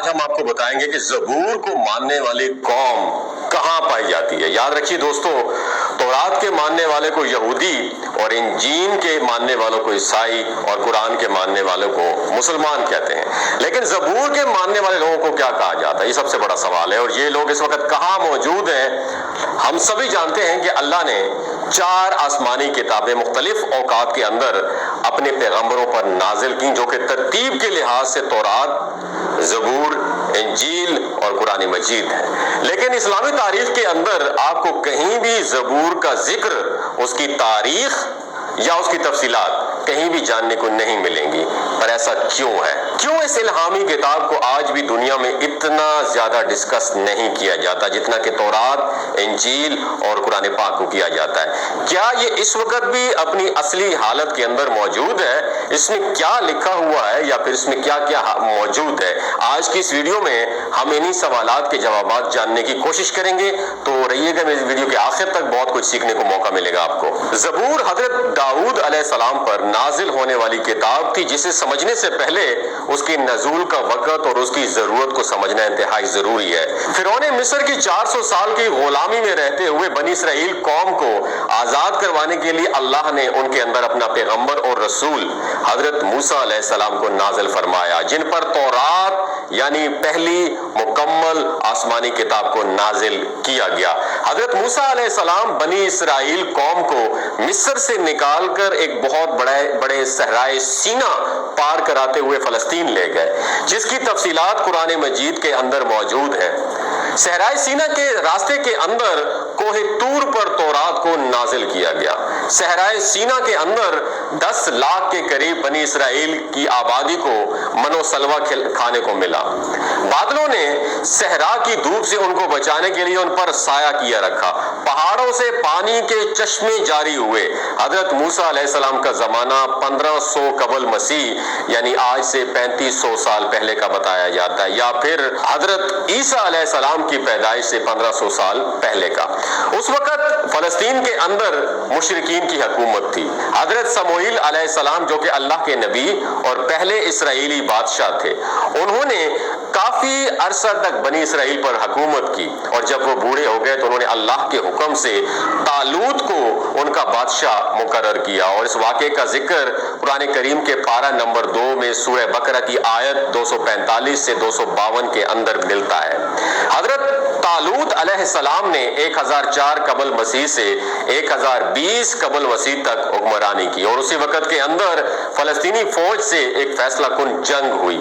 آج ہم آپ کو بتائیں گے کہ زبور کو ماننے والی قوم کہاں پائی جاتی ہے۔ یاد رکھیے دوستو، تورات کے ماننے والے کو یہودی اور انجیل کے ماننے والوں کو عیسائی اور قرآن کے ماننے والوں کو مسلمان کہتے ہیں، لیکن زبور کے ماننے والے لوگوں کو کیا کہا جاتا ہے؟ یہ سب سے بڑا سوال ہے، اور یہ لوگ اس وقت کہاں موجود ہیں؟ ہم سبھی جانتے ہیں کہ اللہ نے 4 آسمانی کتابیں مختلف اوقات کے اندر اپنے پیغمبروں پر نازل کی، جو کہ ترتیب کے لحاظ سے تورات، زبور، انجیل اور قرآن مجید ہے۔ لیکن اسلامی تاریخ کے اندر آپ کو کہیں بھی زبور کا ذکر، اس کی تاریخ یا اس کی تفصیلات کہیں بھی جاننے کو نہیں ملیں گی۔ پر ایسا کیوں ہے؟ کیوں اس الہامی کتاب کو آج بھی دنیا میں اتنا زیادہ ڈسکس نہیں کیا جاتا جتنا کہ تورات، انجیل اور قرآن پاک کو کیا جاتا ہے؟ کیا یہ اس وقت بھی اپنی اصلی حالت کے اندر موجود ہے؟ اس میں کیا لکھا ہوا ہے یا پھر اس میں کیا کیا موجود ہے؟ آج کی اس ویڈیو میں ہم انہی سوالات کے جوابات جاننے کی کوشش کریں گے، تو رہیے گا میری ویڈیو کے آخر تک، بہت کچھ سیکھنے کو موقع ملے گا آپ کو۔ زبور حضرت داؤد علیہ السلام پر نازل ہونے والی کتاب تھی، جسے سمجھنے سے پہلے اس کی نزول کا وقت اور اس کی ضرورت کو سمجھنا انتہائی ضروری ہے۔ فرعون مصر کی 400 سال کی غلامی میں رہتے ہوئے بنی اسرائیل قوم کو آزاد کروانے کے لیے اللہ نے ان کے اندر اپنا پیغمبر اور رسول حضرت موسیٰ علیہ السلام کو نازل فرمایا، جن پر تورات یعنی پہلی مکمل آسمانی کتاب کو نازل کیا گیا۔ حضرت موسیٰ علیہ السلام بنی اسرائیل قوم کو مصر سے نکال کر ایک بہت بڑے صحرائے سینا پار کراتے ہوئے فلسطین لے گئے، جس کی تفصیلات قرآن مجید کے اندر موجود ہے۔ صحرائے سینا کے راستے کے اندر کوہ طور پر تورات کو نازل کیا گیا۔ صحرائے سینا کے اندر 10 لاکھ کے قریب بنی اسرائیل کی آبادی کو منو سلوہ کھانے کو ملا۔ بادلوں نے صحرا کی دھوپ سے ان کو بچانے کے لیے ان پر سایہ کیا رکھا۔ پہاڑوں سے پانی کے چشمے جاری ہوئے۔ حضرت موسیٰ علیہ السلام کا زمانہ 1500 قبل مسیح یعنی آج سے 3500 سال پہلے کا بتایا جاتا ہے، یا پھر حضرت عیسیٰ علیہ السلام کی پیدائش سے 1500 سال پہلے کا۔ اس وقت فلسطین کے اندر مشرکین کی حکومت تھی۔ حضرت سموئیل علیہ السلام جو کہ اللہ کے نبی اور پہلے اسرائیلی بادشاہ تھے، انہوں نے کافی عرصہ تک بنی اسرائیل پر حکومت کی، اور جب وہ بوڑھے ہو گئے تو انہوں نے اللہ کے حکم سے طالوت کو ان کا بادشاہ مقرر کیا، اور اس واقعے کا ذکر قرآن کریم کے پارہ نمبر 2 میں سورہ بقرہ کی آیت 245 سے 252 کے اندر ملتا ہے۔ حضرت طالوت علیہ السلام نے 1004 قبل مسیح سے 1020 قبل مسیح تک حکمرانی کی، اور اسی وقت کے اندر فلسطینی فوج سے ایک فیصلہ کن جنگ ہوئی۔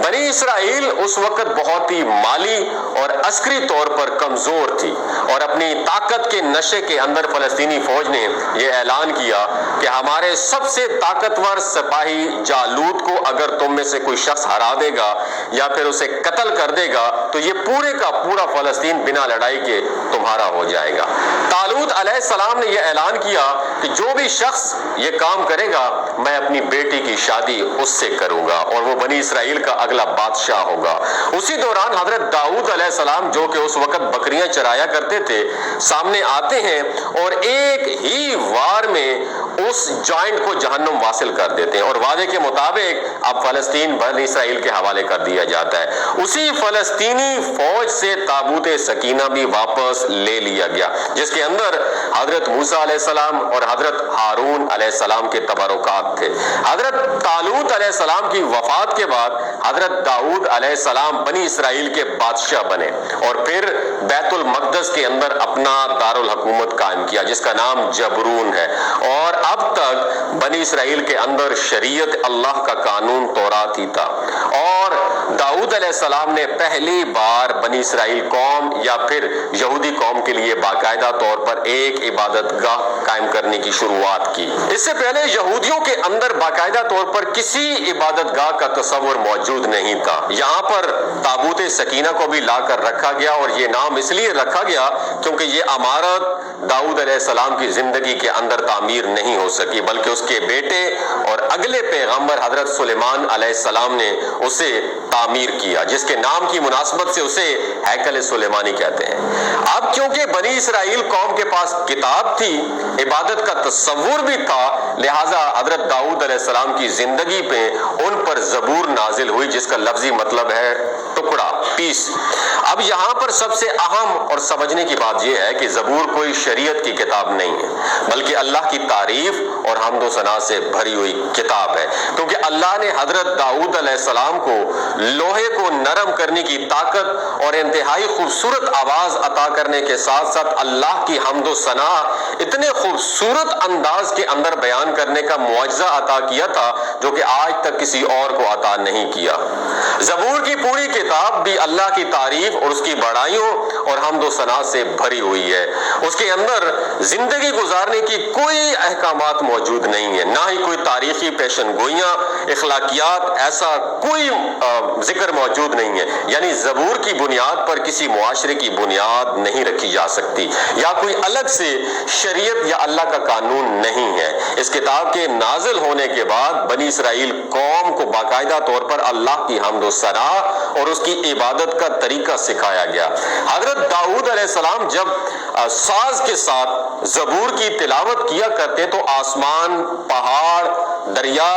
بنی اسرائیل اس وقت بہت ہی مالی اور عسکری طور پر کمزور تھی، اور اپنی طاقت کے نشے کے اندر فلسطینی فوج نے یہ اعلان کیا کہ ہمارے سب سے طاقتور سپاہی جالوت کو اگر تم میں سے کوئی شخص ہرا دے گا یا پھر اسے قتل کر دے گا تو یہ پورے کا پورا فلسطین بنا لڑائی کے تمہارا ہو جائے گا۔ طالوت علیہ السلام نے یہ اعلان کیا کہ جو بھی شخص یہ کام کرے گا میں اپنی بیٹی کی شادی اس سے کروں گا، اور وہ بنی اسرائیل کا اگلا بادشاہ ہوگا۔ اسی دوران حضرت داؤد علیہ السلام جو کہ اس وقت بکریاں چرایا کرتے تھے سامنے آتے ہیں، اور ایک ہی وار میں اس جوائنٹ کو جہنم واصل کر دیتے ہیں، اور وعدے کے مطابق اب فلسطین بنی اسرائیل کے حوالے کر دیا جاتا ہے۔ اسی فلسطینی فوج سے تابوت سکینہ بھی واپس لے لیا گیا، جس کے اندر حضرت موسیٰ علیہ السلام اور حضرت ہارون علیہ السلام کے تبرکات تھے۔ حضرت طالوت علیہ السلام کی وفات کے بعد حضرت داؤد علیہ السلام بنی اسرائیل کے بادشاہ بنے، اور پھر بیت المقدس کے اندر اپنا دارالحکومت قائم کیا، جس کا نام جبرون ہے، اور اب تک بنی اسرائیل کے اندر شریعت اللہ کا قانون تورات ہی تھا۔ اور داؤد علیہ السلام نے پہلی بار بنی اسرائیل قوم یا پھر یہودی قوم کے لیے باقاعدہ طور پر ایک عبادت گاہ قائم کرنے کی شروعات کی۔ اس سے پہلے یہودیوں کے اندر باقاعدہ طور پر کسی عبادت گاہ کا تصور موجود نہیں تھا۔ یہاں پر تابوت سکینہ کو بھی لا کر رکھا گیا، اور یہ نام اس لیے رکھا گیا کیونکہ یہ عمارت داؤد علیہ السلام کی زندگی کے اندر تعمیر نہیں ہو سکی، بلکہ اس کے بیٹے اور اگلے پیغمبر حضرت سلیمان علیہ السلام نے اسے تعمیر کیا، جس کے نام کی مناسبت سے اسے ہیکل سلیمانی کہتے ہیں۔ اب کیونکہ بنی اسرائیل قوم کے پاس کتاب تھی، عبادت کا تصور بھی تھا، لہٰذا حضرت داؤد علیہ السلام کی زندگی پہ ان پر زبور نازل ہوئی، جس کا لفظی مطلب ہے ٹکڑا۔ 36۔ اب یہاں پر سب سے اہم اور سمجھنے کی بات یہ ہے کہ زبور کوئی شریعت کی کتاب نہیں ہے، بلکہ اللہ کی تعریف اور حمد و ثنا سے بھری ہوئی کتاب ہے، کیونکہ اللہ نے حضرت داؤد علیہ السلام کو لوہے کو نرم کرنے کی طاقت اور انتہائی خوبصورت آواز عطا کرنے کے ساتھ ساتھ اللہ کی حمد و ثنا اتنے خوبصورت انداز کے اندر بیان کرنے کا معجزہ عطا کیا تھا جو کہ آج تک کسی اور کو عطا نہیں کیا۔ زبور کی پوری کتاب بھی اللہ کی تعریف اور اس کی بڑائیوں اور حمد و ثنا سے بھری ہوئی ہے۔ اس کے اندر زندگی گزارنے کی کوئی احکامات موجود نہیں ہے، نہ ہی کوئی تاریخی پیشن گوئیاں، اخلاقیات، ایسا کوئی ذکر موجود نہیں ہے۔ یعنی زبور کی بنیاد پر کسی معاشرے کی بنیاد نہیں رکھی جا سکتی، یا کوئی الگ سے شریعت یا اللہ کا قانون نہیں ہے۔ اس کتاب کے نازل ہونے کے بعد بنی اسرائیل قوم کو باقاعدہ طور پر اللہ کی حمد و ثنا اور اس کی عبادت کا طریقہ سکھایا گیا۔ حضرت داؤد علیہ السلام جب ساز کے ساتھ زبور کی تلاوت کیا کرتے تو آسمان، پہاڑ، دریا،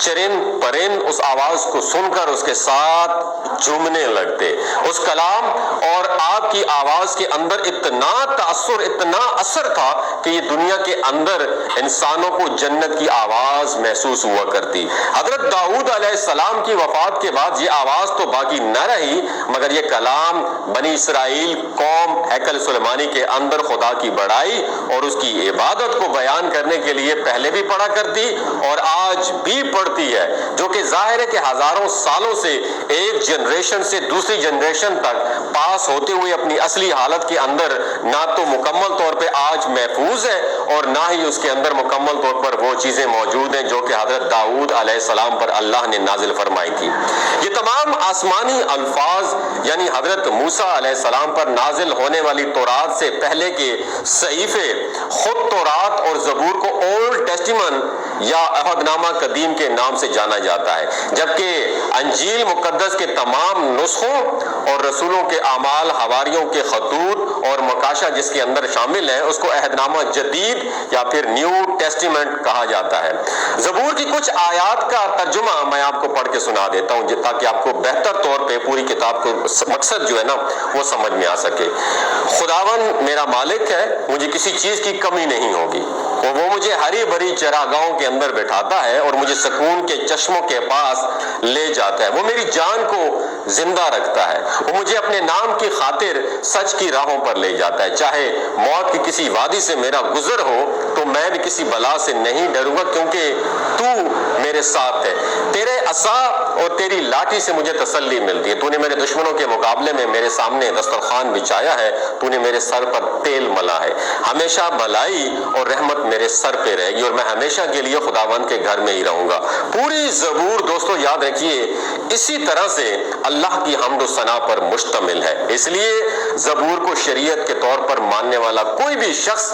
چرند پرند اس آواز کو سن کر اس کے ساتھ جھومنے لگتے۔ اس کلام اور آپ کی آواز کے اندر اتنا تاثر، اتنا اثر تھا کہ یہ دنیا کے اندر انسانوں کو جنت کی آواز محسوس ہوا کرتی۔ حضرت داؤد علیہ السلام کی وفات کے بعد یہ آواز تو باقی نہ رہی، مگر یہ کلام بنی اسرائیل قوم ہیکل سلیمانی کے اندر خدا کی بڑائی اور اس کی عبادت کو بیان کرنے کے لیے پہلے بھی پڑھا کرتی اور آج بھی پڑھتی ہے، جو کہ ظاہر ہے کہ ہزاروں سالوں سے ایک جنریشن سے دوسری جنریشن تک پاس ہوتے ہوئے اپنی اصلی حالت کے اندر نہ تو مکمل طور پہ آج محفوظ ہے اور نہ ہی اس کے اندر مکمل طور پر وہ چیزیں موجود ہیں جو کہ حضرت داؤد علیہ السلام پر اللہ نے نازل فرمائی تھی۔ یہ تمام آسمانی الفاظ یعنی حضرت موسیٰ علیہ السلام پر نازل ہونے والی تورات سے پہلے کے صحیفے خود تورات اور زبور کو اولڈ ٹیسٹیمنٹ یا عہد نامہ قدیم کے نام سے جانا جاتا ہے، جبکہ انجیل مقدس کے تمام نسخوں اور رسولوں کے اعمال، حواریوں کے خطوط اور مکاشہ جس کے اندر شامل ہیں اس کو عہد نامہ جدید یا پھر نیو ٹیسٹیمنٹ کہا جاتا ہے۔ زبور کی کچھ آیات کا ترجمہ میں آپ کو پڑھ کے سنا دیتا ہوں تاکہ آپ کو بہتر طور پہ پوری کتاب کو مقصد جو ہے نا وہ سمجھ میں آ سکے۔ خداوند میرا مالک ہے، مجھے کسی چیز کی کمی نہیں ہوگی، اور وہ مجھے ہری بھری چراگاہوں کے اندر بٹھاتا ہے اور مجھے سکون کے چشموں کے پاس لے جاتا ہے۔ وہ میری جان کو زندہ رکھتا ہے، وہ مجھے اپنے نام کی خاطر سچ کی راہوں پر لے جاتا ہے۔ چاہے موت کی کسی وادی سے میرا گزر ہو تو میں بھی کسی بلا سے نہیں ڈروں گا، کیونکہ تو میرے ساتھ ہے۔ تیرے عصا اور تیری لاٹھی سے مجھے تسلی ملتی ہے۔ تو نے میرے دشمنوں کے مقابلے میں میرے سامنے دسترخوان بچھایا ہے، تو نے میرے سر پر تیل ملا ہے۔ ہمیشہ بھلائی اور رحمت میرے سر پہ رہے گی اور میں ہمیشہ کے لیے خداوند کے گھر میں ہی رہوں گا۔ پوری زبور دوستو یاد رکھیے اسی طرح سے اللہ کی حمد و ثنا پر مشتمل ہے۔ اس لیے زبور کو شریعت کے طور پر ماننے والا کوئی بھی شخص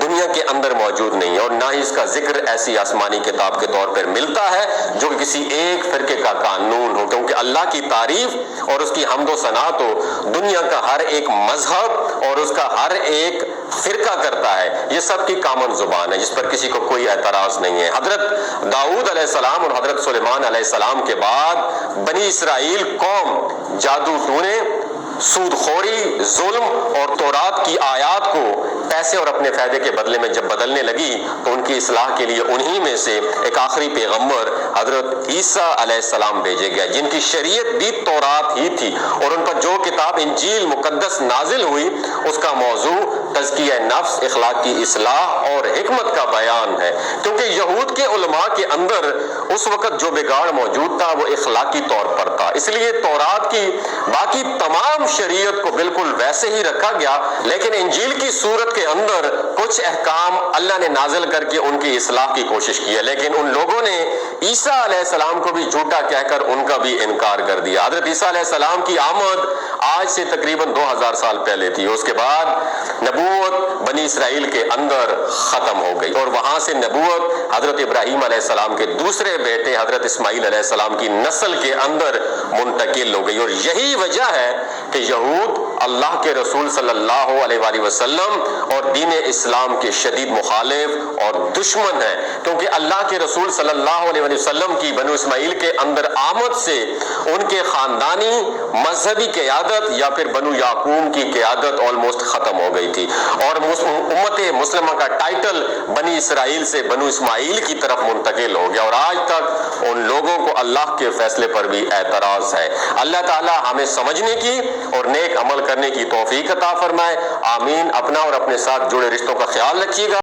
دنیا کے اندر موجود نہیں ہے، اور نہ ہی اس کا ذکر ایسی آسمانی کتاب کے طور پر ملتا ہے جو کسی ایک فرقے کا قانون ہو، کیونکہ اللہ کی تعریف اور اس کی حمد و ثنا تو دنیا کا ہر ایک مذہب اور اس کا ہر ایک فرقہ کرتا ہے۔ یہ سب کی کامن زبان ہے جس پر کسی کو کوئی اعتراض نہیں ہے۔ حضرت داؤد علیہ السلام اور حضرت سلیمان علیہ السلام کے بعد بنی اسرائیل قوم جادو ٹونے، سود خوری، ظلم اور تورات کی آیات کو پیسے اور اپنے فائدے کے بدلے میں جب بدلنے لگی تو ان کی اصلاح کے لیے انہی میں سے ایک آخری پیغمبر حضرت عیسیٰ علیہ السلام بھیجے گئے، جن کی شریعت بھی تورات ہی تھی، اور ان پر جو کتاب انجیل مقدس نازل ہوئی اس کا موضوع تزکیہ نفس، اخلاق کی اصلاح اور حکمت کا بیان ہے، کیونکہ یہود کے علماء کے اندر اس وقت جو بگاڑ موجود تھا وہ اخلاقی طور پر تھا۔ اس لیے تورات کی باقی تمام شریعت کو بالکل ویسے ہی رکھا گیا، لیکن انجیل کی صورت کے اندر کچھ احکام اللہ نے نازل کر کے ان کی اصلاح کی کوشش کی ہے، لیکن ان لوگوں نے عیسیٰ علیہ السلام کو بھی جھوٹا کہہ کر ان کا بھی انکار کر دیا۔ حضرت عیسیٰ علیہ السلام کی آمد آج سے تقریباً 2000 سال پہلے تھی، اس کے بعد نبوت بنی اسرائیل کے اندر ختم ہو گئی، اور وہاں سے نبوت حضرت ابراہیم علیہ السلام کے دوسرے بیٹے حضرت اسماعیل علیہ السلام کی نسل کے اندر منتقل ہو گئی، اور یہی وجہ ہے کہ یہود اللہ کے رسول صلی اللہ علیہ وآلہ وسلم اور دین اسلام کے شدید مخالف اور دشمن ہیں، کیونکہ اللہ کے رسول صلی اللہ علیہ وآلہ وسلم کی بنو اسماعیل کے اندر آمد سے ان کے خاندانی مذہبی قیادت یا پھر بنو یعقوب کی قیادت آلموسٹ ختم ہو گئی تھی، اور امت مسلمہ کا ٹائٹل بنی اسرائیل سے بنو اسماعیل کی طرف منتقل ہو گیا، اور آج تک ان لوگوں کو اللہ کے فیصلے پر بھی اعتراض ہے۔ اللہ تعالی ہمیں سمجھنے کی اور نیک عمل کرنے کی توفیق عطا فرمائے، آمین۔ اپنا اور اپنے ساتھ جڑے رشتوں کا خیال رکھیے گا۔